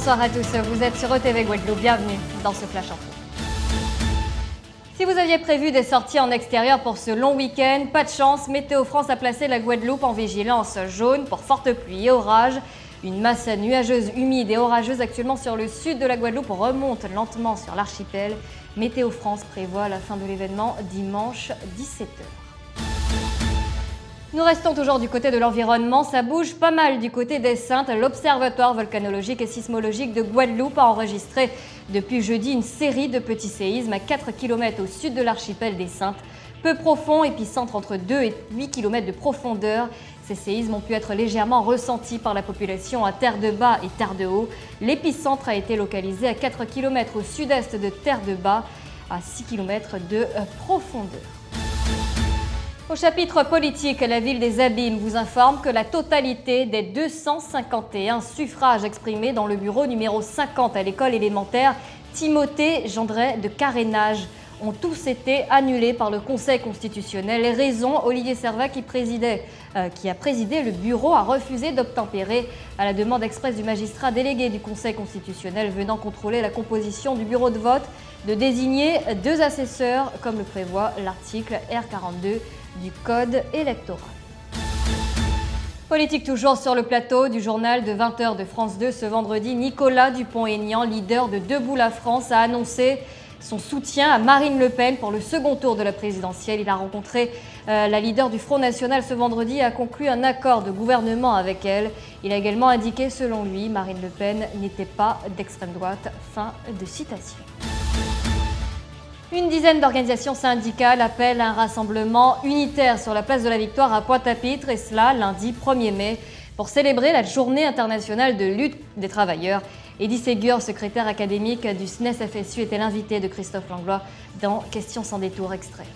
bonsoir à tous, vous êtes sur ETV Guadeloupe, bienvenue dans ce Flash Info. Si vous aviez prévu des sorties en extérieur pour ce long week-end, pas de chance, Météo France a placé la Guadeloupe en vigilance jaune pour fortes pluies et orages. Une masse nuageuse, humide et orageuse actuellement sur le sud de la Guadeloupe remonte lentement sur l'archipel. Météo France prévoit la fin de l'événement dimanche 17h. Nous restons toujours du côté de l'environnement, ça bouge pas mal du côté des Saintes. L'Observatoire volcanologique et sismologique de Guadeloupe a enregistré depuis jeudi une série de petits séismes à 4 km au sud de l'archipel des Saintes. Peu profond, épicentre entre 2 et 8 km de profondeur. Ces séismes ont pu être légèrement ressentis par la population à Terre de Bas et Terre de Haut. L'épicentre a été localisé à 4 km au sud-est de Terre de Bas, à 6 km de profondeur. Au chapitre politique, la ville des Abîmes vous informe que la totalité des 251 suffrages exprimés dans le bureau numéro 50 à l'école élémentaire Timothée Gendret de Carénage ont tous été annulés par le Conseil constitutionnel. Les raisons, Olivier Servat, qui a présidé le bureau, a refusé d'obtempérer à la demande expresse du magistrat délégué du Conseil constitutionnel venant contrôler la composition du bureau de vote, de désigner 2 assesseurs, comme le prévoit l'article R42 du Code électoral. Politique toujours sur le plateau du journal de 20h de France 2 ce vendredi. Nicolas Dupont-Aignan, leader de Debout la France, a annoncé son soutien à Marine Le Pen pour le second tour de la présidentielle. Il a rencontré la leader du Front National ce vendredi et a conclu un accord de gouvernement avec elle. Il a également indiqué, selon lui, Marine Le Pen n'était pas d'extrême droite. Fin de citation. Une dizaine d'organisations syndicales appellent à un rassemblement unitaire sur la place de la Victoire à Pointe-à-Pitre, et cela lundi 1er mai, pour célébrer la journée internationale de lutte des travailleurs. Eddy Ségur, secrétaire académique du SNES-FSU, était l'invité de Christophe Langlois dans Questions sans détour extrait.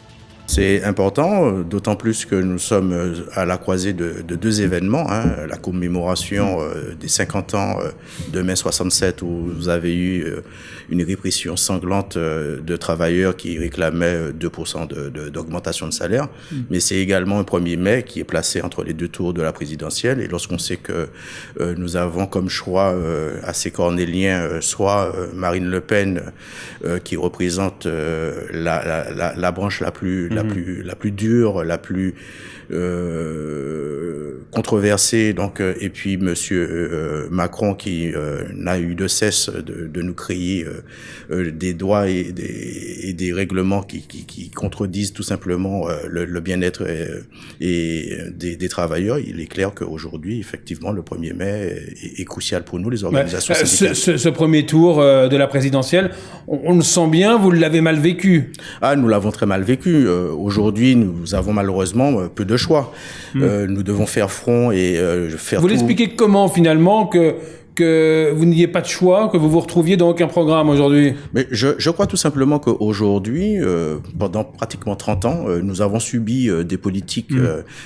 C'est important, d'autant plus que nous sommes à la croisée de 2 événements, la commémoration des 50 ans de mai 67 où vous avez eu une répression sanglante de travailleurs qui réclamaient 2% d'augmentation de salaire, mais c'est également un 1er mai qui est placé entre les 2 tours de la présidentielle, et lorsqu'on sait que nous avons comme choix assez cornélien soit Marine Le Pen qui représente la branche la plus dure, la plus controversée, donc, et puis Monsieur Macron qui n'a eu de cesse de nous créer des droits et des règlements qui contredisent tout simplement le bien-être et des travailleurs. Il est clair qu'aujourd'hui, effectivement, le 1er mai est crucial pour nous, les organisations syndicales. Ce premier tour de la présidentielle, on le sent bien, vous l'avez mal vécu. Ah, nous l'avons très mal vécu. Aujourd'hui, nous avons malheureusement peu de choix. Nous devons faire front et faire Vous tout. l'expliquez comment, finalement, que vous n'ayez pas de choix, que vous vous retrouviez dans aucun programme aujourd'hui? Mais je crois tout simplement qu'aujourd'hui, pendant pratiquement 30 ans, nous avons subi des politiques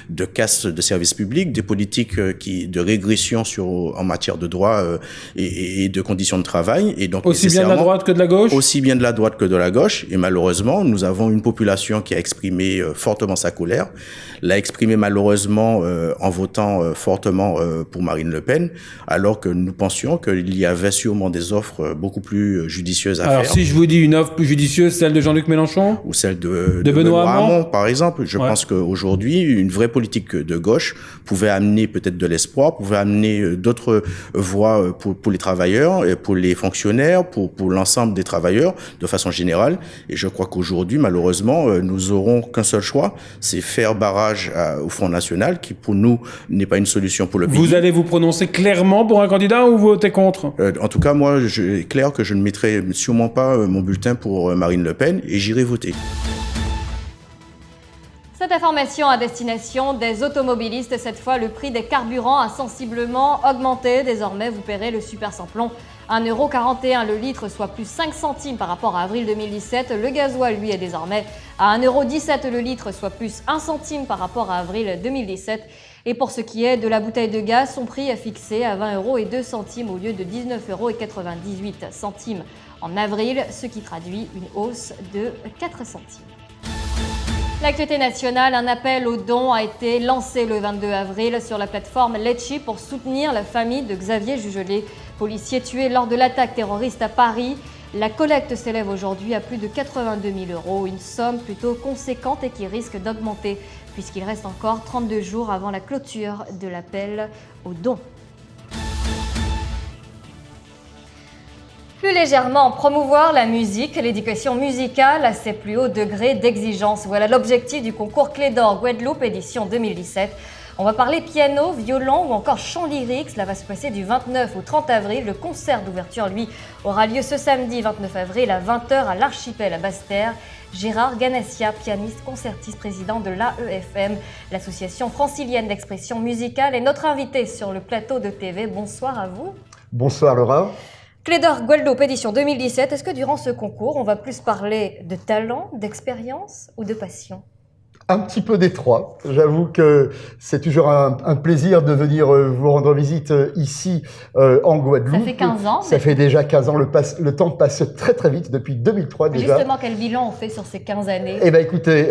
de casse de services publics, des politiques de régression en matière de droits et de conditions de travail. Et donc, aussi bien de la droite que de la gauche? Aussi bien de la droite que de la gauche. Et malheureusement, nous avons une population qui a exprimé fortement sa colère, l'a exprimé malheureusement en votant fortement pour Marine Le Pen, alors que nous pensions qu'il y avait sûrement des offres beaucoup plus judicieuses à faire. Alors, si je vous dis une offre plus judicieuse, celle de Jean-Luc Mélenchon? Ou celle de Benoît Hamon, par exemple. Je pense qu'aujourd'hui, une vraie politique de gauche pouvait amener peut-être de l'espoir, pouvait amener d'autres voies pour les travailleurs, et pour les fonctionnaires, pour l'ensemble des travailleurs, de façon générale. Et je crois qu'aujourd'hui, malheureusement, nous aurons qu'un seul choix, c'est faire barrage au Front National, qui pour nous n'est pas une solution pour le pays. Vous allez vous prononcer clairement pour un candidat ou vous votez contre? En tout cas, moi, il est clair que je ne mettrai sûrement pas mon bulletin pour Marine Le Pen et j'irai voter. Cette information à destination des automobilistes, cette fois le prix des carburants a sensiblement augmenté. Désormais, vous paierez le super samplon 1,41 € le litre, soit plus 5 centimes par rapport à avril 2017. Le gasoil, lui, est désormais à 1,17 € le litre, soit plus 1 centime par rapport à avril 2017. Et pour ce qui est de la bouteille de gaz, son prix est fixé à 20,02 € au lieu de 19,98 € en avril, ce qui traduit une hausse de 4 centimes. L'actualité nationale, un appel aux dons a été lancé le 22 avril sur la plateforme Litchi pour soutenir la famille de Xavier Jugelé, policier tué lors de l'attaque terroriste à Paris. La collecte s'élève aujourd'hui à plus de 82 000 €, une somme plutôt conséquente et qui risque d'augmenter puisqu'il reste encore 32 jours avant la clôture de l'appel aux dons. Plus légèrement, promouvoir la musique, l'éducation musicale à ses plus hauts degrés d'exigence. Voilà l'objectif du concours Clé d'Or Guadeloupe édition 2017. On va parler piano, violon ou encore chant lyrique. Cela va se passer du 29 au 30 avril. Le concert d'ouverture, lui, aura lieu ce samedi 29 avril à 20 h à l'Archipel à Basse-Terre. Gérard Ganassia, pianiste, concertiste, président de l'AEFM, l'association francilienne d'expression musicale, est notre invité sur le plateau de TV. Bonsoir à vous. Bonsoir Laura. Clé d'Or Guadeloupe édition 2017, est-ce que durant ce concours, on va plus parler de talent, d'expérience ou de passion ? Un petit peu des trois. J'avoue que c'est toujours un plaisir de venir vous rendre visite ici en Guadeloupe. Ça fait 15 ans. Ça fait déjà 15 ans. Le temps passe très très vite depuis 2003 déjà. Justement, quel bilan on fait sur ces 15 années ? Eh bien écoutez,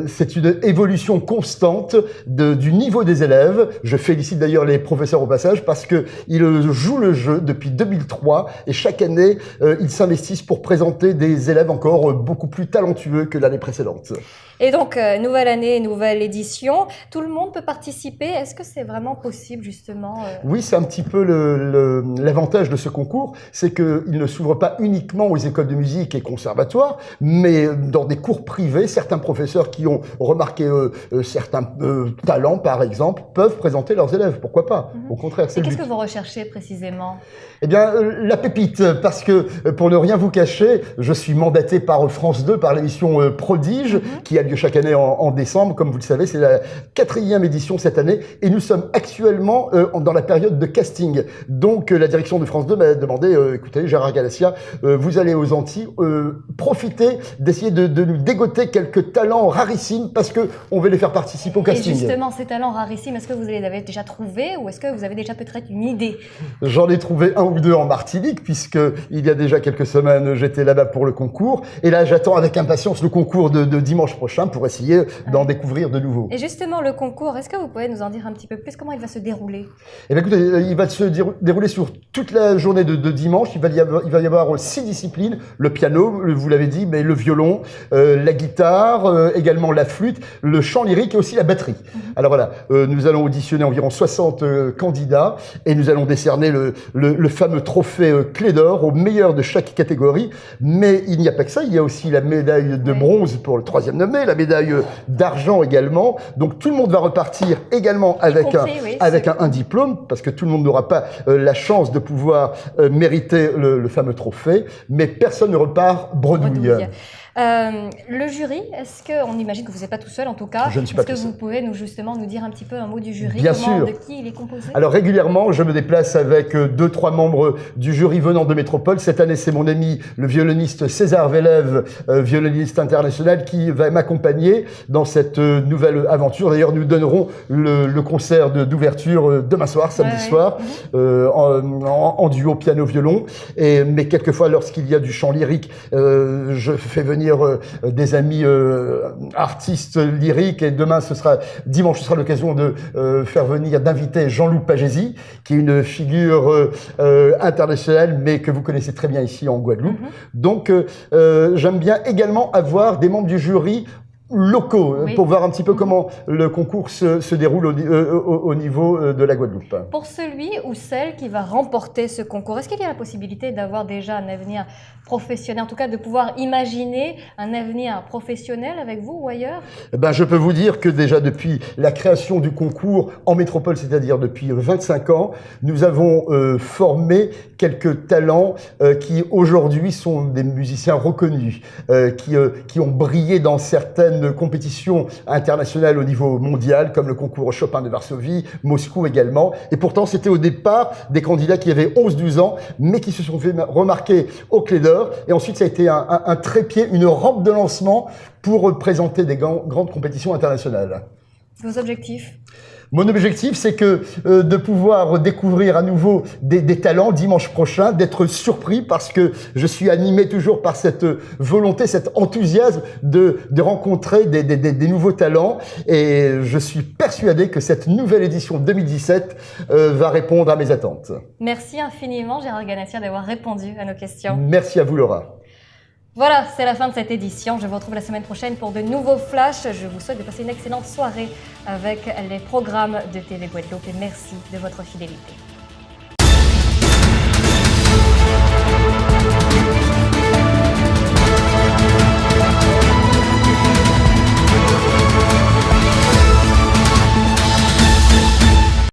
c'est une évolution constante du niveau des élèves. Je félicite d'ailleurs les professeurs au passage parce qu'ils jouent le jeu depuis 2003 et chaque année, ils s'investissent pour présenter des élèves encore beaucoup plus talentueux que l'année précédente. Et donc, nouvelle année, nouvelle édition, tout le monde peut participer. Est-ce que c'est vraiment possible, justement Oui, c'est un petit peu l'avantage de ce concours, c'est qu'il ne s'ouvre pas uniquement aux écoles de musique et conservatoires, mais dans des cours privés, certains professeurs qui ont remarqué certains talents, par exemple, peuvent présenter leurs élèves. Pourquoi pas ? Au contraire, c'est le but. Et qu'est-ce que vous recherchez précisément ? Eh bien, la pépite, parce que, pour ne rien vous cacher, je suis mandaté par France 2, par l'émission Prodige, qui a lieu chaque année en décembre. Comme vous le savez, c'est la 4e édition cette année, et nous sommes actuellement dans la période de casting. Donc, la direction de France 2 m'a demandé, écoutez, Gérard Ganassia, vous allez aux Antilles, profitez d'essayer de nous dégoter quelques talents rarissimes, parce que on veut les faire participer au casting. Et justement, ces talents rarissimes, est-ce que vous les avez déjà trouvés, ou est-ce que vous avez déjà peut-être une idée ? J'en ai trouvé un ou deux en Martinique, puisque il y a déjà quelques semaines, j'étais là-bas pour le concours. Et là, j'attends avec impatience le concours de dimanche prochain pour essayer d'en découvrir de nouveaux. Et justement, le concours, est-ce que vous pouvez nous en dire un petit peu plus ? Comment il va se dérouler ? Eh bien, écoutez, il va se dérouler sur toute la journée de dimanche. Il va y avoir 6 disciplines. Le piano, vous l'avez dit, mais le violon, la guitare, également la flûte, le chant lyrique et aussi la batterie. Alors voilà, nous allons auditionner environ 60 candidats et nous allons décerner le fameux trophée Clé d'Or au meilleur de chaque catégorie. Mais il n'y a pas que ça, il y a aussi la médaille de bronze pour le 3e nommé, la médaille d'argent également. Donc tout le monde va repartir également avec un diplôme, parce que tout le monde n'aura pas la chance de pouvoir mériter le fameux trophée, mais personne ne repart bredouille. Le jury, est-ce que, on imagine que vous n'êtes pas tout seul en tout cas, je ne suis pas tout seul. Est-ce que vous pouvez nous dire un petit peu un mot du jury? Bien sûr. De qui il est composé? Alors régulièrement, je me déplace avec 2-3 membres du jury venant de métropole. Cette année, c'est mon ami le violoniste César Vélève, violoniste international, qui va m'accompagner dans cette nouvelle aventure. D'ailleurs, nous donnerons le concert d'ouverture demain soir, samedi soir, en duo piano-violon. Mais quelquefois, lorsqu'il y a du chant lyrique, je fais venir des amis artistes lyriques, et dimanche, ce sera l'occasion de d'inviter Jean-Loup Pagési, qui est une figure internationale, mais que vous connaissez très bien ici en Guadeloupe. Donc, j'aime bien également avoir des membres du jury locaux, pour voir un petit peu comment le concours se déroule au niveau de la Guadeloupe. Pour celui ou celle qui va remporter ce concours, est-ce qu'il y a la possibilité d'avoir déjà un avenir professionnel, en tout cas de pouvoir imaginer un avenir professionnel avec vous ou ailleurs? Je peux vous dire que déjà depuis la création du concours en métropole, c'est-à-dire depuis 25 ans, nous avons formé quelques talents qui aujourd'hui sont des musiciens reconnus, qui ont brillé dans certaines compétitions internationales au niveau mondial, comme le concours Chopin de Varsovie, Moscou également. Et pourtant, c'était au départ des candidats qui avaient 11-12 ans, mais qui se sont fait remarquer au Clé d'Or. Et ensuite, ça a été un trépied, une rampe de lancement pour présenter des grandes compétitions internationales. Vos objectifs? Mon objectif, c'est que de pouvoir découvrir à nouveau des talents dimanche prochain, d'être surpris parce que je suis animé toujours par cette volonté, cet enthousiasme de rencontrer des nouveaux talents. Et je suis persuadé que cette nouvelle édition 2017 va répondre à mes attentes. Merci infiniment, Gérard Ganassia, d'avoir répondu à nos questions. Merci à vous, Laura. Voilà, c'est la fin de cette édition. Je vous retrouve la semaine prochaine pour de nouveaux flashs. Je vous souhaite de passer une excellente soirée avec les programmes de TV Guadeloupe et merci de votre fidélité.